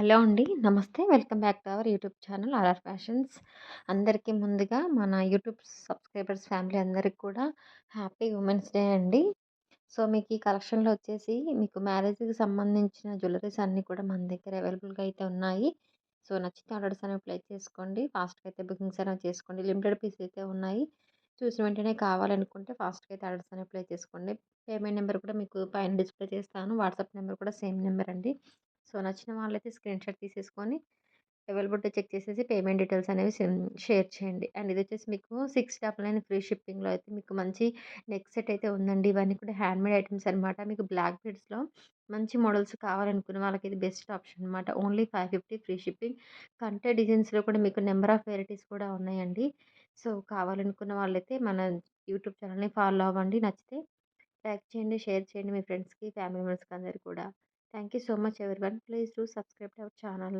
Hello అండి. నమస్తే. Welcome back to our YouTube channel 'RR fashions'. అందరికీ ముందుగా మన యూట్యూబ్ సబ్స్క్రైబర్స్ ఫ్యామిలీ అందరికి కూడా హ్యాపీ ఉమెన్స్ డే అండి. సో, మీకు ఈ కలెక్షన్‌లో వచ్చేసి మీకు మ్యారేజ్‌కి సంబంధించిన జ్యువెల్లరీస్ అన్నీ కూడా మన దగ్గర అవైలబుల్‌గా అయితే ఉన్నాయి. సో, నచ్చితే ఆర్డర్స్ అనేవి ప్లేస్ చేసుకోండి. ఫాస్ట్‌గా అయితే బుకింగ్స్ అనేవి చేసుకోండి. లిమిటెడ్ పీస్ అయితే ఉన్నాయి. చూసిన వెంటనే కావాలనుకుంటే ఫాస్ట్‌గా అయితే ఆర్డర్స్ అనేవి ప్లేస్ చేసుకోండి. పేమెంట్ నెంబర్ కూడా మీకు పైన డిస్‌ప్లే చేస్తాను. వాట్సాప్ నెంబర్ కూడా సేమ్ నెంబర్ అండి. సో, నచ్చిన వాళ్ళైతే స్క్రీన్‌షాట్ తీసేసుకొని అవైలబిలిటీ చెక్ చేసేసి పేమెంట్ డీటెయిల్స్ అనేవి షేర్ చేయండి. అండ్ ఇదొచ్చేసి మీకు 699 ఫ్రీ షిప్పింగ్‌లో అయితే మీకు మంచి నెక్ సెట్ అయితే ఉందండి. ఇవన్నీ కూడా హ్యాండ్‌మేడ్ ఐటెమ్స్ అనమాట. మీకు బ్లాక్ బీడ్స్‌లో మంచి మోడల్స్ కావాలనుకునే వాళ్ళకి ఇది బెస్ట్ ఆప్షన్ అనమాట. Only 550 free shipping. కంటే డిజైన్స్‌లో కూడా మీకు నెంబర్ ఆఫ్ వెరైటీస్ కూడా ఉన్నాయండి. సో, కావాలనుకున్న వాళ్ళైతే మన యూట్యూబ్ ఛానల్‌ని ఫాలో అవ్వండి. నచ్చితే లైక్ చేయండి, షేర్ చేయండి మీ ఫ్రెండ్స్‌కి, ఫ్యామిలీ మెంబర్స్‌కి అందరికి కూడా. Thank you so much everyone. Please do subscribe to our channel.